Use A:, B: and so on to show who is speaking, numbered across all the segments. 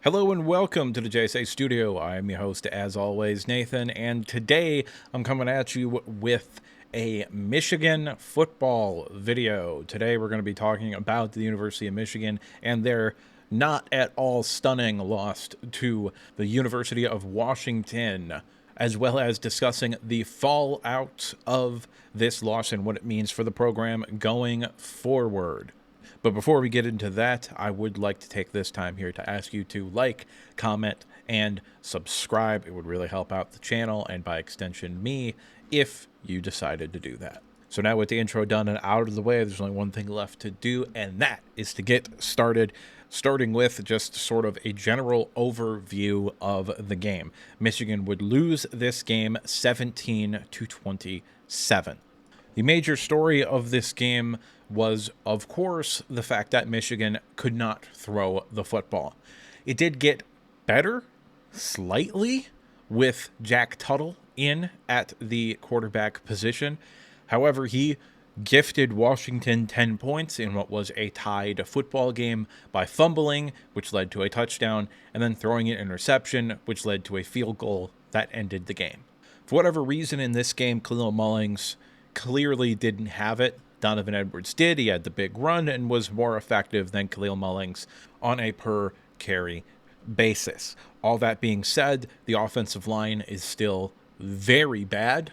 A: Hello and welcome to the JSA Studio. I am your host, as always, Nathan, and today I'm coming at you with a Michigan football video. Today we're going to be talking about the University of Michigan and their not at all stunning loss to the University of Washington, as well as discussing the fallout of this loss and what it means for the program going forward. But before we get into that, I would like to take this time here to ask you to like, comment, and subscribe. It would really help out the channel and by extension me if you decided to do that. So now with the intro done and out of the way, there's only one thing left to do, and that is to get started, starting with just sort of a general overview of the game. Michigan would lose this game 17-27. The major story of this game was, of course, the fact that Michigan could not throw the football. It did get better, slightly, with Jack Tuttle in at the quarterback position. However, he gifted Washington 10 points in what was a tied football game by fumbling, which led to a touchdown, and then throwing an interception, which led to a field goal that ended the game. For whatever reason in this game, Kalil Mullings clearly didn't have it. Donovan Edwards did. He had the big run and was more effective than Kalil Mullings on a per carry basis. All that being said, the offensive line is still very bad.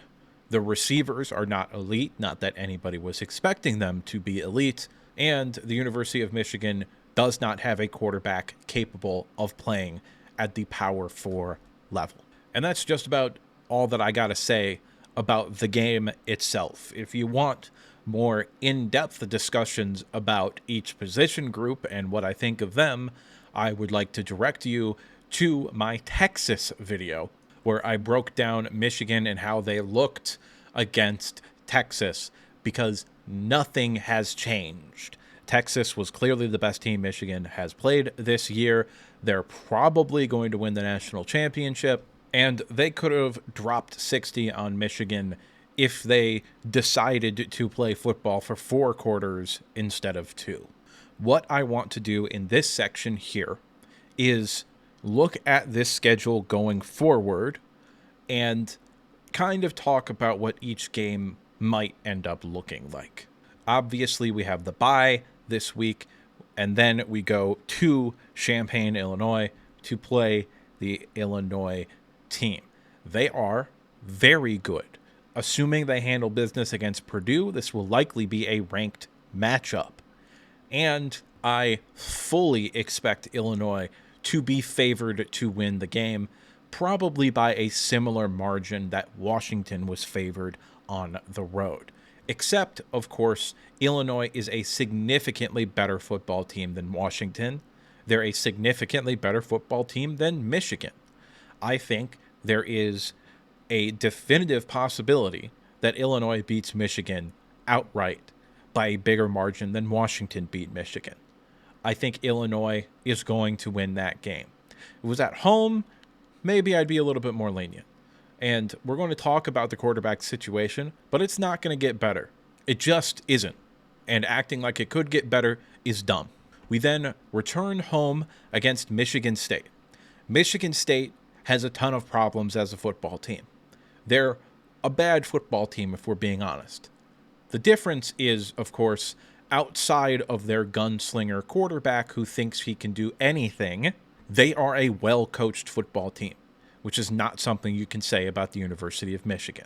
A: The receivers are not elite, not that anybody was expecting them to be elite, and the University of Michigan does not have a quarterback capable of playing at the Power 4 level. And that's just about all that I gotta say about the game itself. If you want more in-depth discussions about each position group and what I think of them, I would like to direct you to my Texas video, where I broke down Michigan and how they looked against Texas, because nothing has changed. Texas was clearly the best team Michigan has played this year. They're probably going to win the national championship, and they could have dropped 60 on Michigan if they decided to play football for 4 quarters instead of 2. What I want to do in this section here is look at this schedule going forward and kind of talk about what each game might end up looking like. Obviously, we have the bye this week, and then we go to Champaign, Illinois to play the Illinois team. They are very good. Assuming they handle business against Purdue, this will likely be a ranked matchup. And I fully expect Illinois to be favored to win the game, probably by a similar margin that Washington was favored on the road. Except, of course, Illinois is a significantly better football team than Washington. They're a significantly better football team than Michigan. I think there is a definitive possibility that Illinois beats Michigan outright by a bigger margin than Washington beat Michigan. I think Illinois is going to win that game. If it was at home, maybe I'd be a little bit more lenient. And we're going to talk about the quarterback situation, but it's not going to get better. It just isn't. And acting like it could get better is dumb. We then return home against Michigan State. Michigan State has a ton of problems as a football team. They're a bad football team, if we're being honest. The difference is, of course, outside of their gunslinger quarterback who thinks he can do anything, they are a well-coached football team, which is not something you can say about the University of Michigan.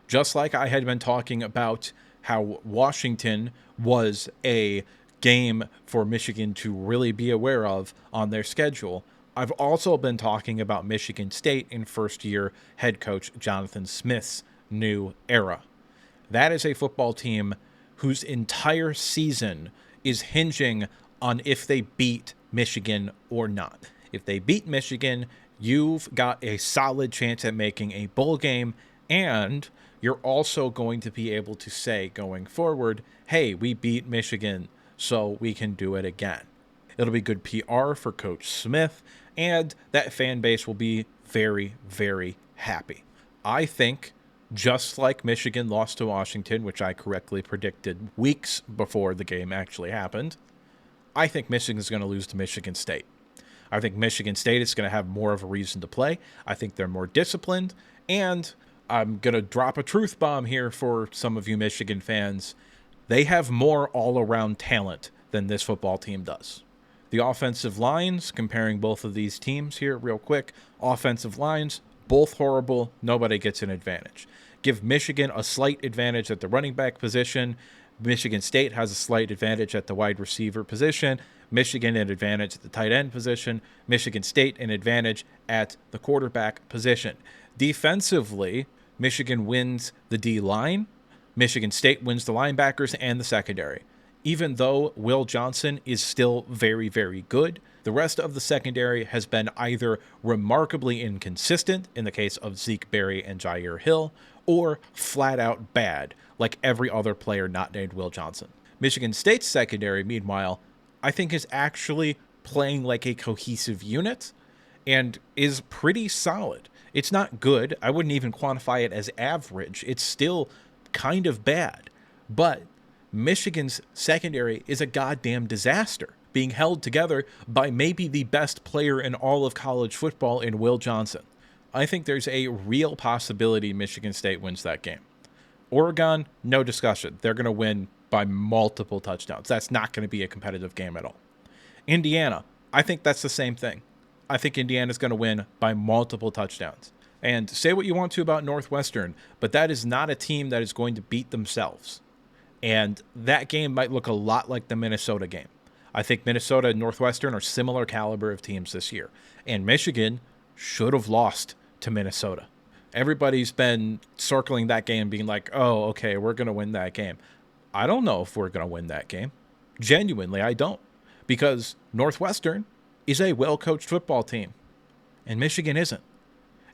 A: Just like I had been talking about how Washington was a game for Michigan to really be aware of on their schedule, I've also been talking about Michigan State in first-year head coach Jonathan Smith's new era. That is a football team whose entire season is hinging on if they beat Michigan or not. If they beat Michigan, you've got a solid chance at making a bowl game, and you're also going to be able to say going forward, hey, we beat Michigan, so we can do it again. It'll be good PR for Coach Smith, and that fan base will be very, very happy. I think, just like Michigan lost to Washington, which I correctly predicted weeks before the game actually happened, I think Michigan's going to lose to Michigan State. I think Michigan State is going to have more of a reason to play. I think they're more disciplined. And I'm going to drop a truth bomb here for some of you Michigan fans. They have more all-around talent than this football team does. The offensive lines, comparing both of these teams here real quick, offensive lines, both horrible. Nobody gets an advantage. Give Michigan a slight advantage at the running back position. Michigan State has a slight advantage at the wide receiver position. Michigan an advantage at the tight end position. Michigan State an advantage at the quarterback position. Defensively, Michigan wins the D-line. Michigan State wins the linebackers and the secondary. Even though Will Johnson is still very, very good, the rest of the secondary has been either remarkably inconsistent, in the case of Zeke Berry and Jair Hill, or flat out bad, like every other player not named Will Johnson. Michigan State's secondary, meanwhile, I think is actually playing like a cohesive unit and is pretty solid. It's not good. I wouldn't even quantify it as average. It's still kind of bad. But Michigan's secondary is a goddamn disaster, being held together by maybe the best player in all of college football in Will Johnson. I think there's a real possibility Michigan State wins that game. Oregon, no discussion. They're going to win by multiple touchdowns. That's not going to be a competitive game at all. Indiana, I think that's the same thing. I think Indiana's going to win by multiple touchdowns. And say what you want to about Northwestern, but that is not a team that is going to beat themselves. And that game might look a lot like the Minnesota game. I think Minnesota and Northwestern are similar caliber of teams this year. And Michigan should have lost to Minnesota. Everybody's been circling that game being like, oh, okay, we're going to win that game. I don't know if we're going to win that game. Genuinely, I don't. Because Northwestern is a well-coached football team. And Michigan isn't.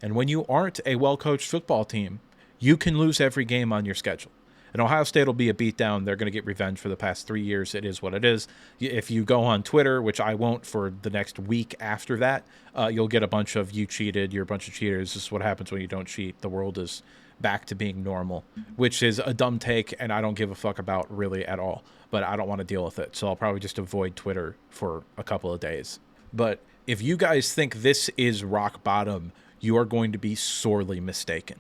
A: And when you aren't a well-coached football team, you can lose every game on your schedule. And Ohio State will be a beatdown. They're going to get revenge for the past 3 years. It is what it is. If you go on Twitter, which I won't for the next week after that, you'll get a bunch of you cheated, you're a bunch of cheaters. This is what happens when you don't cheat. The world is back to being normal, which is a dumb take, and I don't give a fuck about really at all. But I don't want to deal with it, so I'll probably just avoid Twitter for a couple of days. But if you guys think this is rock bottom, you are going to be sorely mistaken.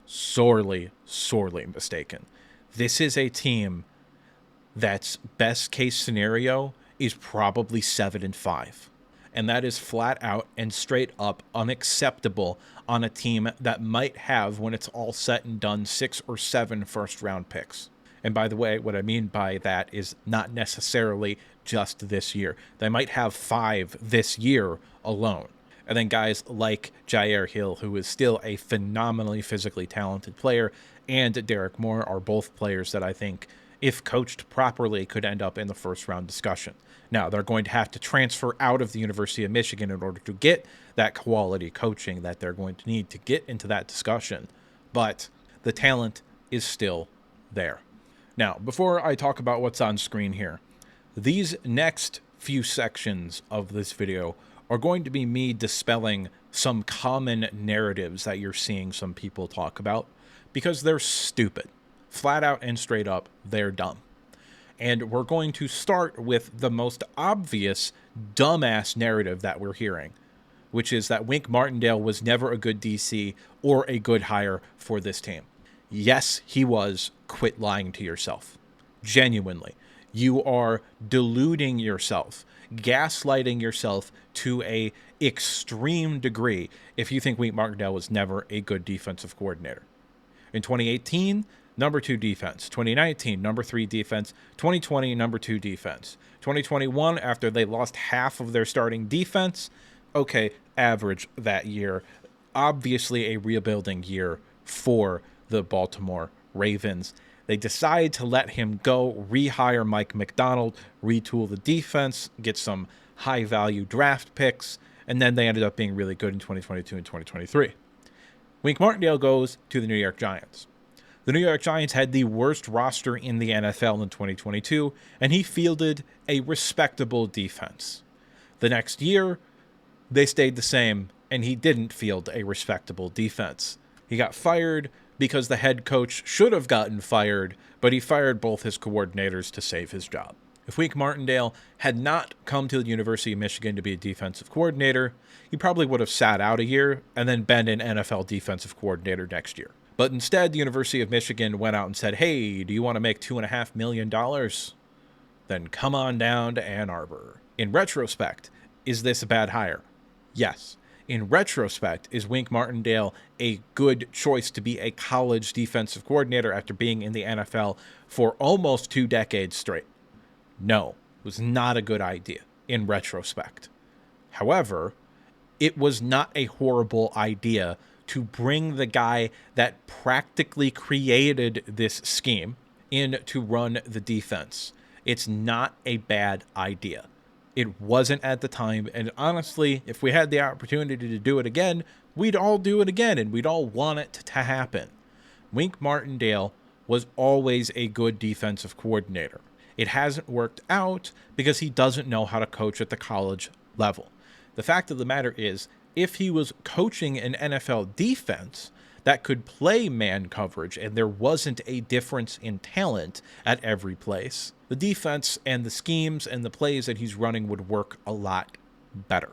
A: Sorely, sorely mistaken. This is a team that's best case scenario is probably 7-5. And that is flat out and straight up unacceptable on a team that might have, when it's all said and done, 6 or 7 first-round picks. And by the way, what I mean by that is not necessarily just this year. They might have 5 this year alone. And then guys like Jair Hill, who is still a phenomenally physically talented player, and Derek Moore are both players that I think, if coached properly, could end up in the first-round discussion. Now, they're going to have to transfer out of the University of Michigan in order to get that quality coaching that they're going to need to get into that discussion. But the talent is still there. Now, before I talk about what's on screen here, these next few sections of this video are going to be me dispelling some common narratives that you're seeing some people talk about, because they're stupid. Flat out and straight up, they're dumb. And we're going to start with the most obvious dumbass narrative that we're hearing, which is that Wink Martindale was never a good DC or a good hire for this team. Yes, he was. Quit lying to yourself. Genuinely. You are deluding yourself, gaslighting yourself to a extreme degree if you think Wink Martindale was never a good defensive coordinator. In 2018, number 2 defense. 2019, number 3 defense. 2020, number 2 defense. 2021, after they lost half of their starting defense, okay, average that year. Obviously a rebuilding year for the Baltimore Ravens. They decide to let him go, rehire Mike Macdonald, retool the defense, get some high-value draft picks, and then they ended up being really good in 2022 and 2023. Wink Martindale goes to the New York Giants. The New York Giants had the worst roster in the NFL in 2022, and he fielded a respectable defense. The next year, they stayed the same, and he didn't field a respectable defense. He got fired because the head coach should have gotten fired, but he fired both his coordinators to save his job. If Wink Martindale had not come to the University of Michigan to be a defensive coordinator, he probably would have sat out a year and then been an NFL defensive coordinator next year. But instead, the University of Michigan went out and said, hey, do you want to make $2.5 million? Then come on down to Ann Arbor. In retrospect, is this a bad hire? Yes. In retrospect, is Wink Martindale a good choice to be a college defensive coordinator after being in the NFL for almost 2 decades straight? No, it was not a good idea in retrospect. However, it was not a horrible idea to bring the guy that practically created this scheme in to run the defense. It's not a bad idea. It wasn't at the time, and honestly, if we had the opportunity to do it again, we'd all do it again, and we'd all want it to happen. Wink Martindale was always a good defensive coordinator. It hasn't worked out because he doesn't know how to coach at the college level. The fact of the matter is, if he was coaching an NFL defense that could play man coverage and there wasn't a difference in talent at every place, the defense and the schemes and the plays that he's running would work a lot better.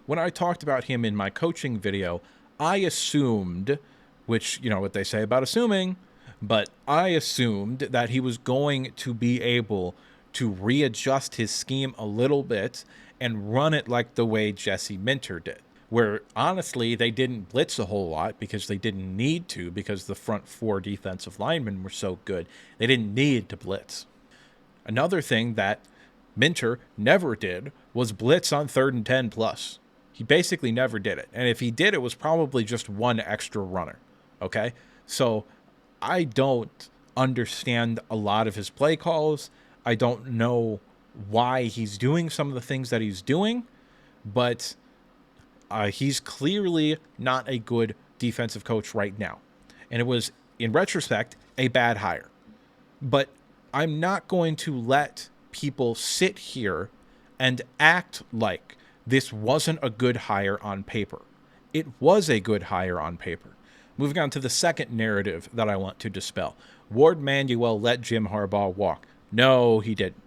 A: When I talked about him in my coaching video, I assumed, which, you know what they say about assuming, but I assumed that he was going to be able to readjust his scheme a little bit and run it like the way Jesse Minter did, where honestly they didn't blitz a whole lot because they didn't need to, because the front 4 defensive linemen were so good. They didn't need to blitz. Another thing that Minter never did was blitz on 3rd and 10 plus. He basically never did it. And if he did, it was probably just one extra runner. Okay? So I don't understand a lot of his play calls. I don't know why he's doing some of the things that he's doing, but he's clearly not a good defensive coach right now. And it was, in retrospect, a bad hire. But I'm not going to let people sit here and act like this wasn't a good hire on paper. It was a good hire on paper. Moving on to the second narrative that I want to dispel. Ward Manuel let Jim Harbaugh walk. No, he didn't.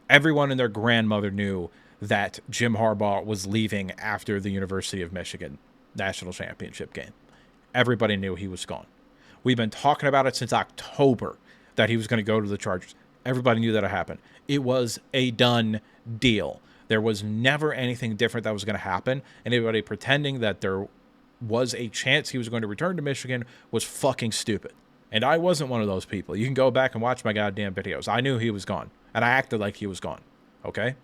A: Everyone and their grandmother knew that Jim Harbaugh was leaving after the University of Michigan national championship game. Everybody knew he was gone. We've been talking about it since October that he was going to go to the Chargers. Everybody knew that it happened. It was a done deal. There was never anything different that was going to happen. And anybody pretending that there was a chance he was going to return to Michigan was fucking stupid. And I wasn't one of those people. You can go back and watch my goddamn videos. I knew he was gone, and I acted like he was gone. Okay?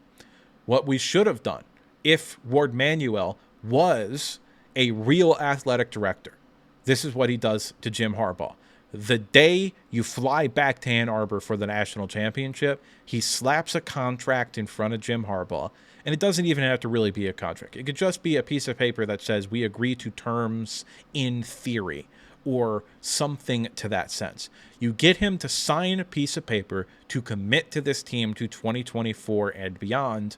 A: What we should have done, if Ward Manuel was a real athletic director, this is what he does to Jim Harbaugh. The day you fly back to Ann Arbor for the national championship, he slaps a contract in front of Jim Harbaugh. And it doesn't even have to really be a contract. It could just be a piece of paper that says we agree to terms in theory, or something to that sense. You get him to sign a piece of paper to commit to this team to 2024 and beyond,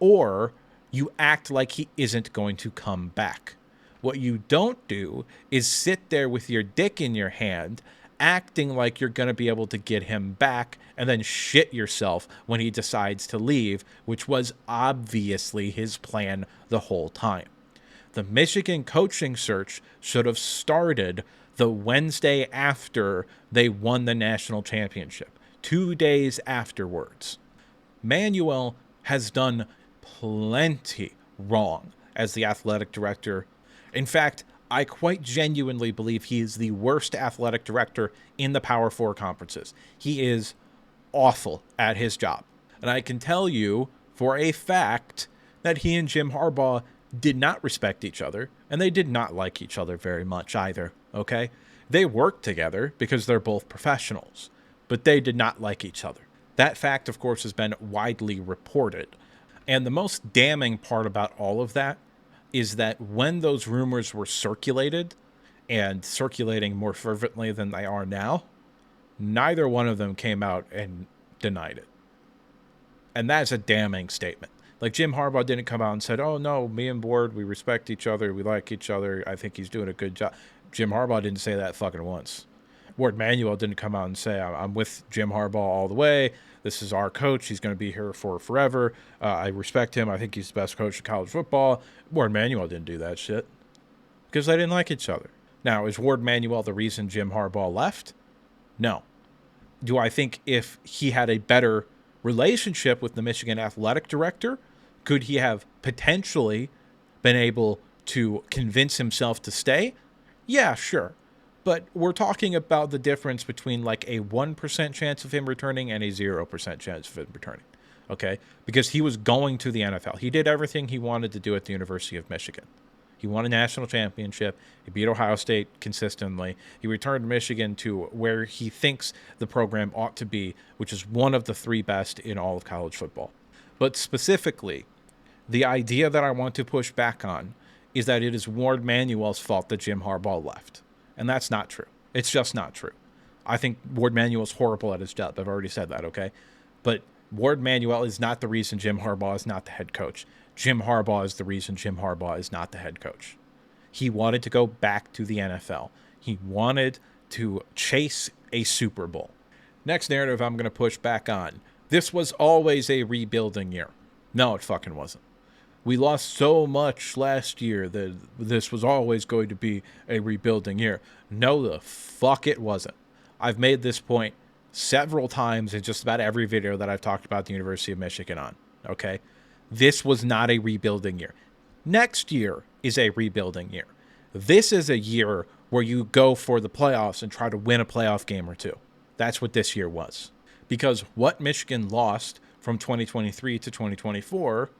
A: or you act like he isn't going to come back. What you don't do is sit there with your dick in your hand, acting like you're going to be able to get him back, and then shit yourself when he decides to leave, which was obviously his plan the whole time. The Michigan coaching search should have started the Wednesday after they won the national championship, 2 days afterwards. Manuel has done plenty wrong as the athletic director. In fact, I quite genuinely believe he is the worst athletic director in the Power 4 conferences. He is awful at his job. And I can tell you for a fact that he and Jim Harbaugh did not respect each other, and they did not like each other very much either, okay? They worked together because they're both professionals, but they did not like each other. That fact, of course, has been widely reported. And the most damning part about all of that is that when those rumors were circulated, and circulating more fervently than they are now, neither one of them came out and denied it. And that's a damning statement. Like, Jim Harbaugh didn't come out and said, oh, no, me and Ward, we respect each other, we like each other, I think he's doing a good job. Jim Harbaugh didn't say that fucking once. Ward Manuel didn't come out and say, I'm with Jim Harbaugh all the way. This is our coach. He's going to be here for forever. I respect him. I think he's the best coach in college football. Ward Manuel didn't do that shit because they didn't like each other. Now, is Ward Manuel the reason Jim Harbaugh left? No. Do I think if he had a better relationship with the Michigan athletic director, could he have potentially been able to convince himself to stay? Yeah, sure. But we're talking about the difference between like a 1% chance of him returning and a 0% chance of him returning. Okay? Because he was going to the NFL. He did everything he wanted to do at the University of Michigan. He won a national championship. He beat Ohio State consistently. He returned Michigan to where he thinks the program ought to be, which is one of the 3 best in all of college football. But specifically, the idea that I want to push back on is that it is Ward Manuel's fault that Jim Harbaugh left. And that's not true. It's just not true. I think Ward Manuel's horrible at his job. I've already said that, okay? But Ward Manuel is not the reason Jim Harbaugh is not the head coach. Jim Harbaugh is the reason Jim Harbaugh is not the head coach. He wanted to go back to the NFL. He wanted to chase a Super Bowl. Next narrative I'm going to push back on. This was always a rebuilding year. No, it fucking wasn't. We lost so much last year that this was always going to be a rebuilding year. No, the fuck it wasn't. I've made this point several times in just about every video that I've talked about the University of Michigan on, okay? This was not a rebuilding year. Next year is a rebuilding year. This is a year where you go for the playoffs and try to win a playoff game or two. That's what this year was. Because what Michigan lost from 2023 to 2024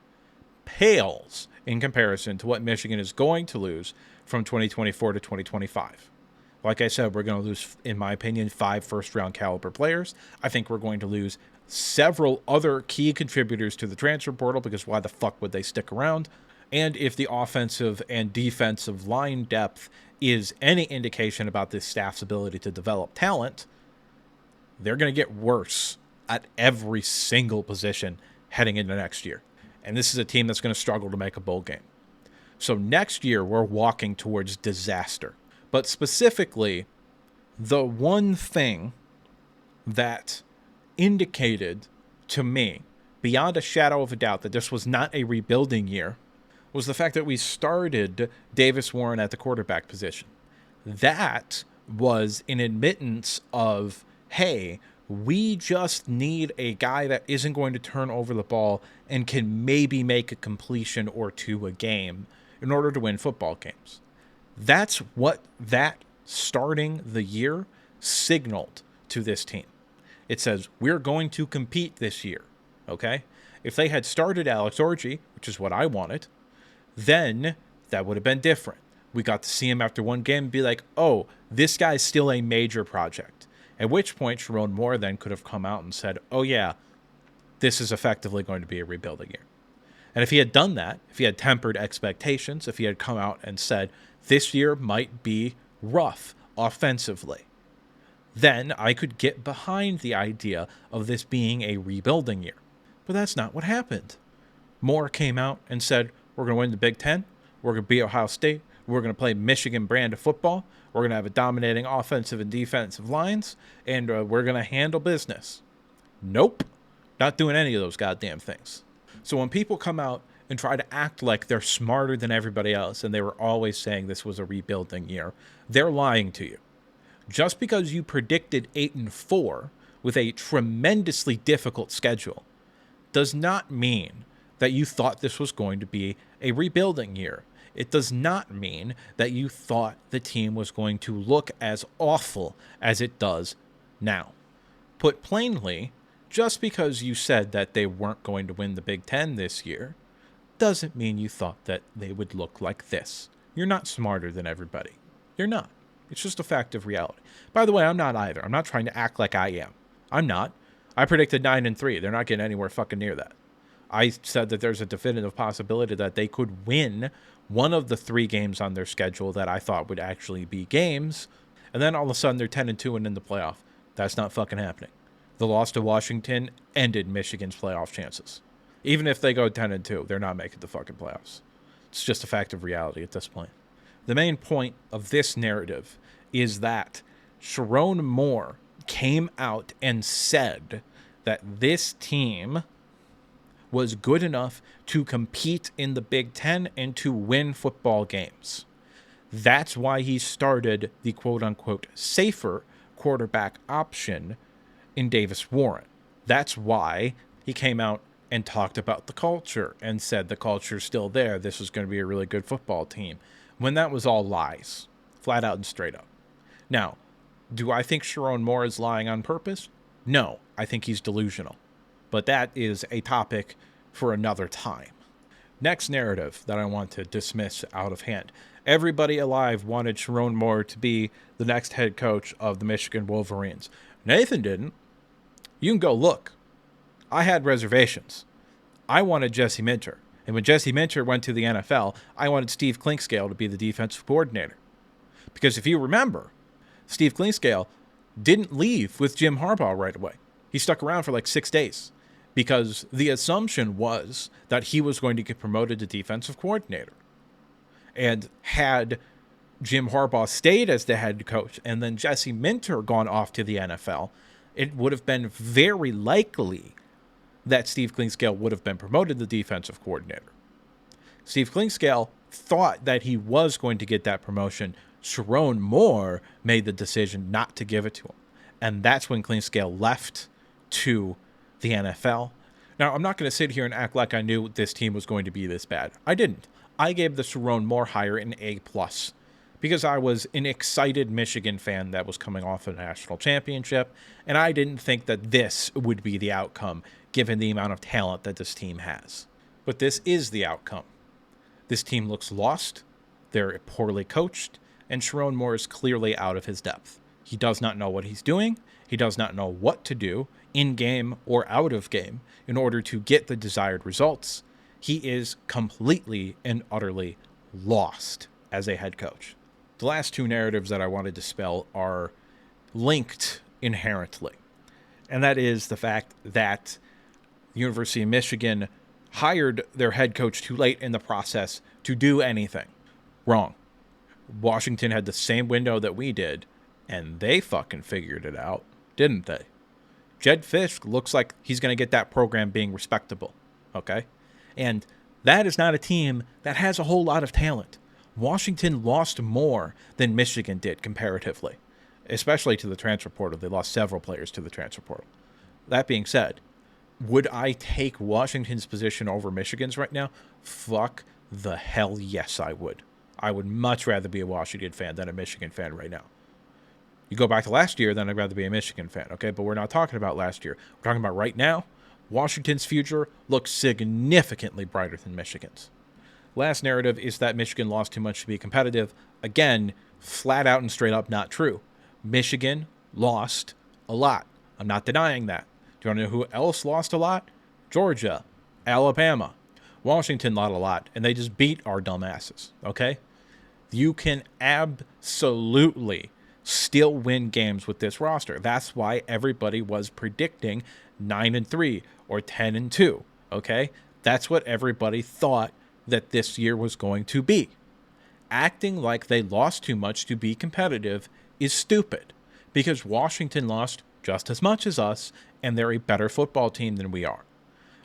A: pales in comparison to what Michigan is going to lose from 2024 to 2025. Like I said, we're going to lose, in my opinion, 5 first-round caliber players. I think we're going to lose several other key contributors to the transfer portal because why the fuck would they stick around? And if the offensive and defensive line depth is any indication about this staff's ability to develop talent, they're going to get worse at every single position heading into next year. And this is a team that's going to struggle to make a bowl game. So next year, we're walking towards disaster. But specifically, the one thing that indicated to me, beyond a shadow of a doubt, that this was not a rebuilding year, was the fact that we started Davis Warren at the quarterback position. That was an admittance of, hey, we just need a guy that isn't going to turn over the ball and can maybe make a completion or 2 a game in order to win football games. That's what that starting the year signaled to this team. It says, we're going to compete this year, okay? If they had started Alex Orji, which is what I wanted, then that would have been different. We got to see him after 1 game and be like, oh, this guy's still a major project. At which point, Sherrone Moore then could have come out and said, oh yeah, this is effectively going to be a rebuilding year. And if he had done that, if he had tempered expectations, if he had come out and said, this year might be rough offensively, then I could get behind the idea of this being a rebuilding year. But that's not what happened. Moore came out and said, we're going to win the Big Ten, we're going to beat Ohio State, we're going to play Michigan brand of football, we're going to have a dominating offensive and defensive lines, and we're going to handle business. Nope. Not doing any of those goddamn things. So when people come out and try to act like they're smarter than everybody else, and they were always saying this was a rebuilding year, they're lying to you. Just because you predicted 8-4 with a tremendously difficult schedule does not mean that you thought this was going to be a rebuilding year. It does not mean that you thought the team was going to look as awful as it does now. Put plainly, just because you said that they weren't going to win the Big Ten this year doesn't mean you thought that they would look like this. You're not smarter than everybody. You're not. It's just a fact of reality. By the way, I'm not either. I'm not trying to act like I am. I'm not. I predicted 9-3. They're not getting anywhere fucking near that. I said that there's a definitive possibility that they could win one of the 3 games on their schedule that I thought would actually be games, and then all of a sudden they're 10-2 and in the playoff. That's not fucking happening. The loss to Washington ended Michigan's playoff chances. Even if they go 10-2, they're not making the fucking playoffs. It's just a fact of reality at this point. The main point of this narrative is that Sharon Moore came out and said that this team was good enough to compete in the Big Ten and to win football games. That's why he started the quote-unquote safer quarterback option in Davis Warren. That's why he came out and talked about the culture and said the culture's still there. This is going to be a really good football team. When that was all lies, flat out and straight up. Now, do I think Sharon Moore is lying on purpose? No, I think he's delusional. But that is a topic for another time. Next narrative that I want to dismiss out of hand. Everybody alive wanted Sharon Moore to be the next head coach of the Michigan Wolverines. Nathan didn't. You can go look. I had reservations. I wanted Jesse Minter. And when Jesse Minter went to the NFL, I wanted Steve Clinkscale to be the defensive coordinator. Because if you remember, Steve Clinkscale didn't leave with Jim Harbaugh right away. He stuck around for like 6 days because the assumption was that he was going to get promoted to defensive coordinator. And had Jim Harbaugh stayed as the head coach and then Jesse Minter gone off to the NFL, it would have been very likely that Steve Clinkscale would have been promoted to defensive coordinator. Steve Clinkscale thought that he was going to get that promotion. Sharon Moore made the decision not to give it to him. And that's when Clinkscale left to the NFL. Now, I'm not going to sit here and act like I knew this team was going to be this bad. I didn't. I gave the Sharon Moore hire an A+, because I was an excited Michigan fan that was coming off a national championship, and I didn't think that this would be the outcome, given the amount of talent that this team has. But this is the outcome. This team looks lost, they're poorly coached, and Sharon Moore is clearly out of his depth. He does not know what he's doing, he does not know what to do, in-game or out of game, in order to get the desired results. He is completely and utterly lost as a head coach. The last two narratives that I want to dispel are linked inherently. And that is the fact that the University of Michigan hired their head coach too late in the process to do anything. Wrong. Washington had the same window that we did, and they fucking figured it out, didn't they? Jedd Fisch looks like he's going to get that program being respectable, okay? And that is not a team that has a whole lot of talent. Washington lost more than Michigan did comparatively, especially to the transfer portal. They lost several players to the transfer portal. That being said, would I take Washington's position over Michigan's right now? Fuck the hell yes, I would. I would much rather be a Washington fan than a Michigan fan right now. You go back to last year, then I'd rather be a Michigan fan, okay? But we're not talking about last year. We're talking about right now. Washington's future looks significantly brighter than Michigan's. Last narrative is that Michigan lost too much to be competitive. Again, flat out and straight up not true. Michigan lost a lot. I'm not denying that. Do you want to know who else lost a lot? Georgia, Alabama. Washington lost a lot, and they just beat our dumbasses, okay? You can absolutely still win games with this roster. That's why everybody was predicting 9-3 or 10-2, okay? That's what everybody thought that this year was going to be. Acting like they lost too much to be competitive is stupid, because Washington lost just as much as us, and they're a better football team than we are.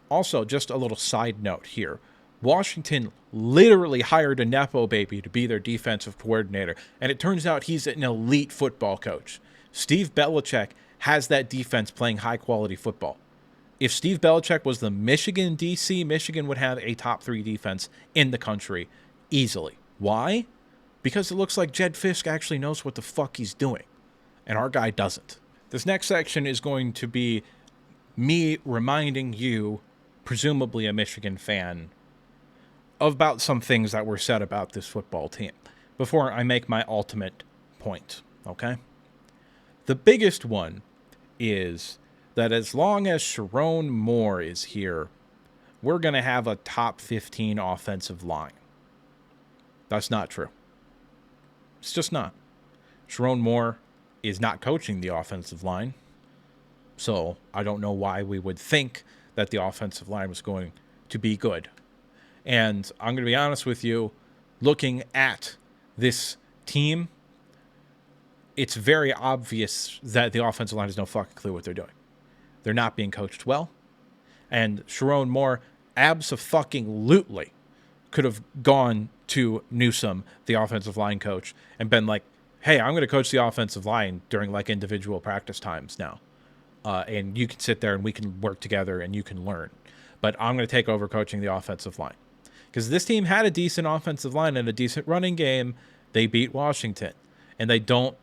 A: Also, just a little side note here. Washington literally hired a Nepo baby to be their defensive coordinator, and it turns out he's an elite football coach. Steve Belichick has that defense playing high-quality football. If Steve Belichick was the Michigan DC, Michigan would have a top 3 defense in the country easily. Why? Because it looks like Jedd Fisch actually knows what the fuck he's doing, and our guy doesn't. This next section is going to be me reminding you, presumably a Michigan fan, about some things that were said about this football team before I make my ultimate point, okay? The biggest one is that as long as Sharon Moore is here, we're going to have a top 15 offensive line. That's not true. It's just not. Sharon Moore is not coaching the offensive line, so I don't know why we would think that the offensive line was going to be good. And I'm going to be honest with you, looking at this team, it's very obvious that the offensive line has no fucking clue what they're doing. They're not being coached well. And Sharon Moore abso-fucking-lutely could have gone to Newsome, the offensive line coach, and been like, hey, I'm going to coach the offensive line during like individual practice times now. And you can sit there and we can work together and you can learn. But I'm going to take over coaching the offensive line. Because this team had a decent offensive line and a decent running game. They beat Washington. And they don't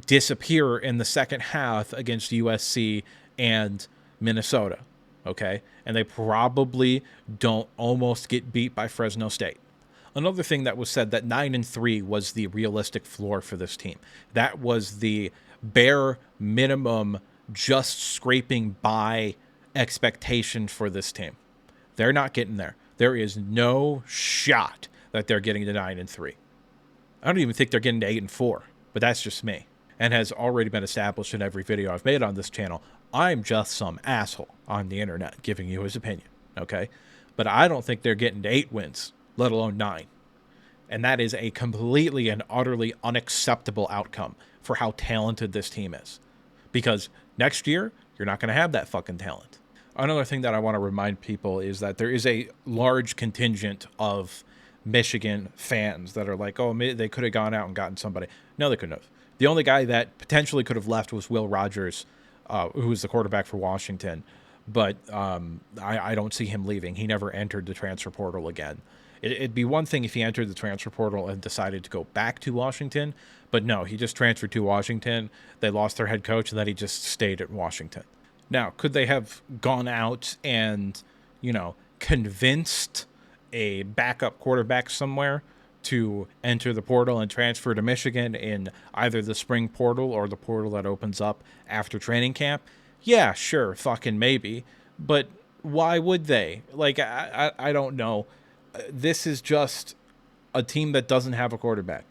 A: disappear in the second half against USC and Minnesota. Okay? And they probably don't almost get beat by Fresno State. Another thing that was said, that 9-3 was the realistic floor for this team. That was the bare minimum, just scraping by expectation for this team. They're not getting there. There is no shot that they're getting to 9-3. I don't even think they're getting to 8-4, but that's just me. And has already been established in every video I've made on this channel. I'm just some asshole on the internet giving you his opinion, okay? But I don't think they're getting to 8 wins, let alone 9. And that is a completely and utterly unacceptable outcome for how talented this team is. Because next year, you're not going to have that fucking talent. Another thing that I want to remind people is that there is a large contingent of Michigan fans that are like, oh, they could have gone out and gotten somebody. No, they couldn't have. The only guy that potentially could have left was Will Rogers, who was the quarterback for Washington. But I don't see him leaving. He never entered the transfer portal again. It'd be one thing if he entered the transfer portal and decided to go back to Washington. But no, he just transferred to Washington. They lost their head coach, and then he just stayed at Washington. Now, could they have gone out and, convinced a backup quarterback somewhere to enter the portal and transfer to Michigan in either the spring portal or the portal that opens up after training camp? Yeah, sure, fucking maybe. But why would they? Like, I don't know. This is just a team that doesn't have a quarterback.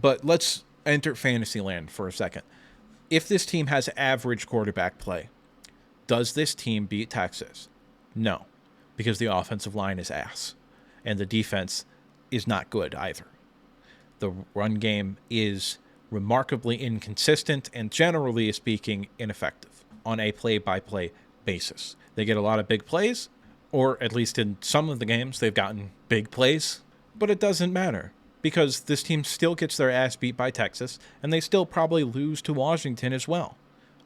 A: But let's enter fantasy land for a second. If this team has average quarterback play, does this team beat Texas? No, because the offensive line is ass, and the defense is not good either. The run game is remarkably inconsistent and, generally speaking, ineffective on a play-by-play basis. They get a lot of big plays, or at least in some of the games, they've gotten big plays, but it doesn't matter because this team still gets their ass beat by Texas, and they still probably lose to Washington as well.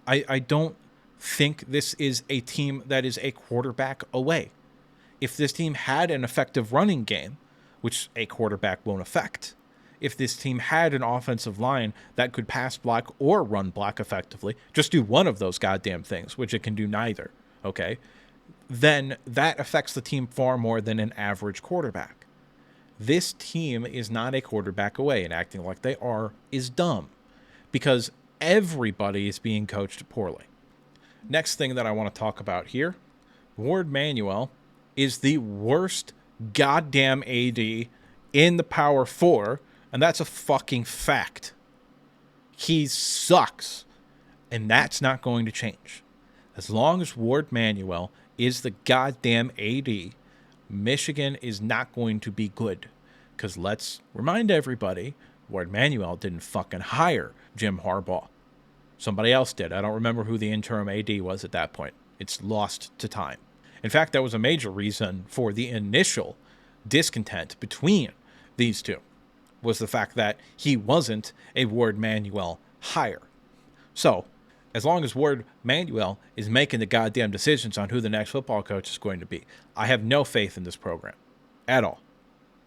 A: I don't think this is a team that is a quarterback away. If this team had an effective running game, which a quarterback won't affect, if this team had an offensive line that could pass block or run block effectively, just do one of those goddamn things, which it can do neither, okay, then that affects the team far more than an average quarterback. This team is not a quarterback away, and acting like they are is dumb because everybody is being coached poorly. Next thing that I want to talk about here, Warde Manuel is the worst goddamn AD in the Power 4, and that's a fucking fact. He sucks, and that's not going to change. As long as Warde Manuel is the goddamn AD, Michigan is not going to be good. Because let's remind everybody, Warde Manuel didn't fucking hire Jim Harbaugh. Somebody else did. I don't remember who the interim AD was at that point. It's lost to time. In fact, that was a major reason for the initial discontent between these two, was the fact that he wasn't a Warde Manuel hire. So, as long as Warde Manuel is making the goddamn decisions on who the next football coach is going to be, I have no faith in this program. At all.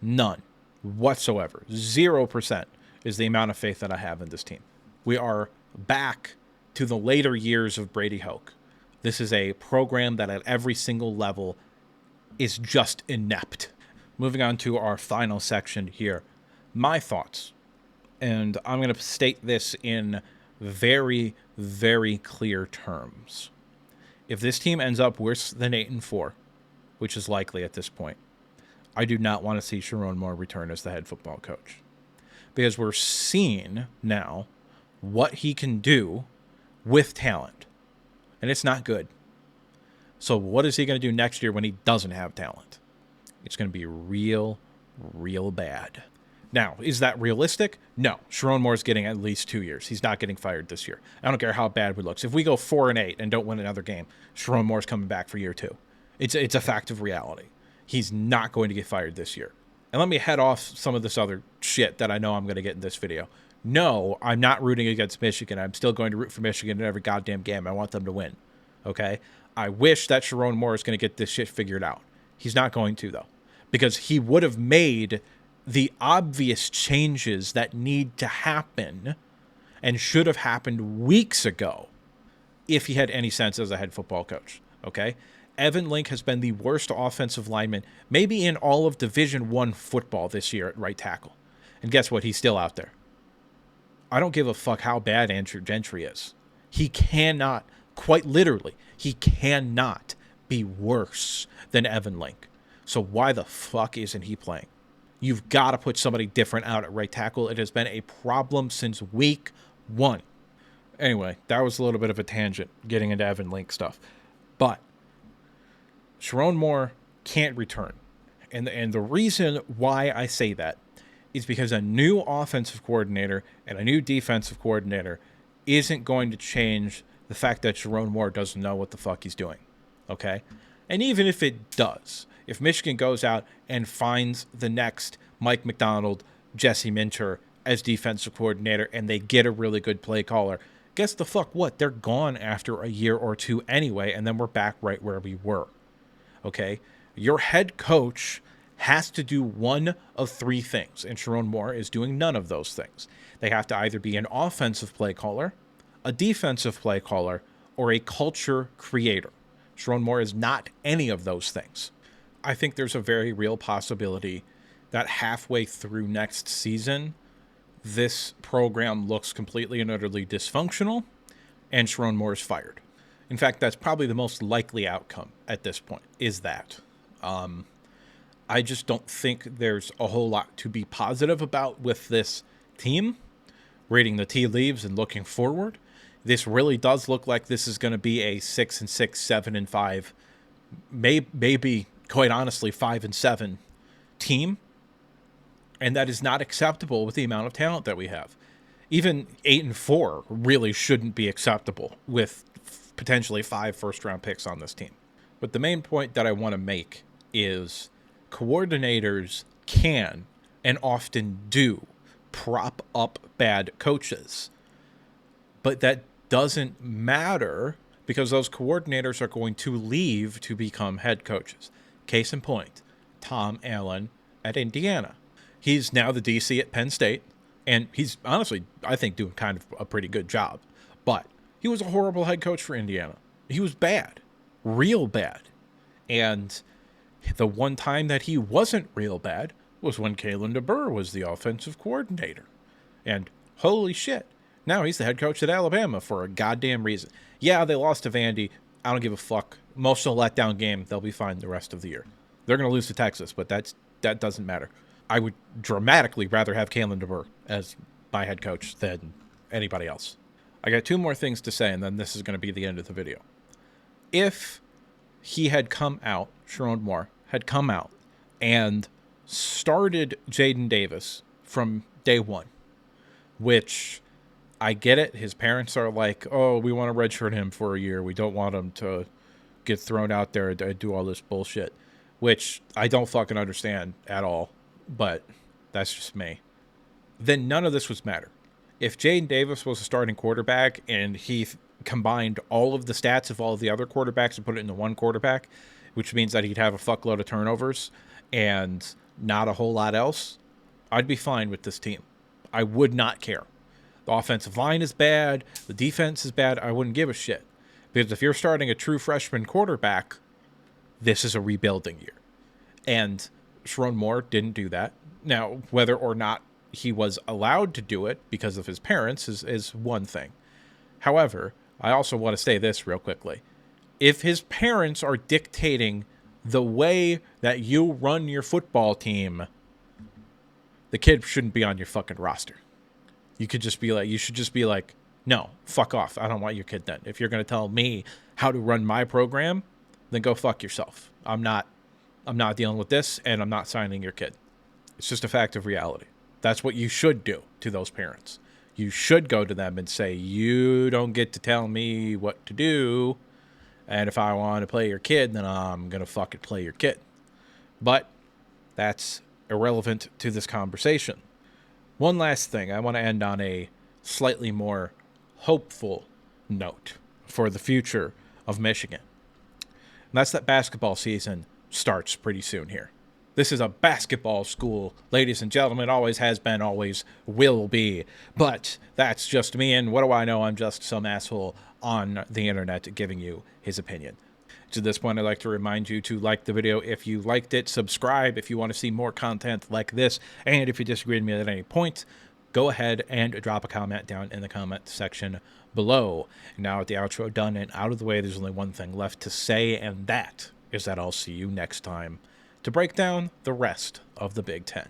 A: None. Whatsoever. 0% is the amount of faith that I have in this team. We are back to the later years of Brady Hoke. This is a program that at every single level is just inept. Moving on to our final section here. My thoughts. And I'm going to state this in very, very clear terms. If this team ends up worse than 8-4, which is likely at this point, I do not want to see Sharon Moore return as the head football coach. Because we're seeing now what he can do with talent. And it's not good. So what is he going to do next year when he doesn't have talent? It's going to be real, real bad. Now, is that realistic? No. Sharon Moore's getting at least 2 years. He's not getting fired this year. I don't care how bad it looks. If we go 4-8 and don't win another game, Sharon Moore's coming back for year 2. It's a fact of reality. He's not going to get fired this year. And let me head off some of this other shit that I know I'm going to get in this video. No, I'm not rooting against Michigan. I'm still going to root for Michigan in every goddamn game. I want them to win. Okay? I wish that Sharon Moore is going to get this shit figured out. He's not going to, though. Because he would have made the obvious changes that need to happen and should have happened weeks ago if he had any sense as a head football coach. Okay? Evan Link has been the worst offensive lineman maybe in all of Division I football this year at right tackle. And guess what? He's still out there. I don't give a fuck how bad Andrew Gentry is. He cannot, quite literally, he cannot be worse than Evan Link. So why the fuck isn't he playing? You've got to put somebody different out at right tackle. It has been a problem since week 1. Anyway, that was a little bit of a tangent getting into Evan Link stuff. But Sharon Moore can't return. And the reason why I say that is because a new offensive coordinator and a new defensive coordinator isn't going to change the fact that Sharon Moore doesn't know what the fuck he's doing. Okay? And even if it does, if Michigan goes out and finds the next Mike McDonald, Jesse Minter as defensive coordinator and they get a really good play caller, guess the fuck what? They're gone after a year or two anyway, and then we're back right where we were. Okay? Your head coach has to do one of 3 things, and Sharon Moore is doing none of those things. They have to either be an offensive play caller, a defensive play caller, or a culture creator. Sharon Moore is not any of those things. I think there's a very real possibility that halfway through next season, this program looks completely and utterly dysfunctional, and Sharon Moore is fired. In fact, that's probably the most likely outcome at this point, is that. I just don't think there's a whole lot to be positive about with this team. Reading the tea leaves and looking forward, this really does look like this is going to be a 6-6, 7-5, maybe quite honestly 5-7 team, and that is not acceptable with the amount of talent that we have. Even 8-4 really shouldn't be acceptable with potentially 5 first-round picks on this team. But the main point that I want to make is coordinators can and often do prop up bad coaches. But that doesn't matter because those coordinators are going to leave to become head coaches. Case in point, Tom Allen at Indiana. He's now the DC at Penn State, and he's honestly, I think, doing kind of a pretty good job. But he was a horrible head coach for Indiana. He was bad, real bad. And the one time that he wasn't real bad was when Kalen DeBoer was the offensive coordinator. And holy shit, now he's the head coach at Alabama for a goddamn reason. Yeah, they lost to Vandy. I don't give a fuck. Most of the letdown game, they'll be fine the rest of the year. They're going to lose to Texas, but that doesn't matter. I would dramatically rather have Kalen DeBoer as my head coach than anybody else. I got 2 more things to say, and then this is going to be the end of the video. If he had come out, Sharon Moore had come out and started Jaden Davis from day one, which I get it. His parents are like, oh, we want to redshirt him for a year. We don't want him to get thrown out there and do all this bullshit, which I don't fucking understand at all, but that's just me. Then none of this would matter. If Jaden Davis was a starting quarterback and he combined all of the stats of all of the other quarterbacks and put it into one quarterback, which means that he'd have a fuckload of turnovers and not a whole lot else, I'd be fine with this team. I would not care. The offensive line is bad. The defense is bad. I wouldn't give a shit. Because if you're starting a true freshman quarterback, this is a rebuilding year. And Sharon Moore didn't do that. Now, whether or not he was allowed to do it because of his parents is one thing. However, I also want to say this real quickly. If his parents are dictating the way that you run your football team, the kid shouldn't be on your fucking roster. You should just be like, no, fuck off. I don't want your kid then. If you're going to tell me how to run my program, then go fuck yourself. I'm not dealing with this, and I'm not signing your kid. It's just a fact of reality. That's what you should do to those parents. You should go to them and say, you don't get to tell me what to do. And if I want to play your kid, then I'm going to fucking play your kid. But that's irrelevant to this conversation. One last thing. I want to end on a slightly more hopeful note for the future of Michigan. And that's that basketball season starts pretty soon here. This is a basketball school, ladies and gentlemen. Always has been, always will be. But that's just me, and what do I know? I'm just some asshole on the internet giving you his opinion. To this point, I'd like to remind you to like the video if you liked it, subscribe if you want to see more content like this, and if you disagree with me at any point, go ahead and drop a comment down in the comment section below. Now, with the outro done and out of the way, there's only one thing left to say, and that is that I'll see you next time to break down the rest of the Big Ten.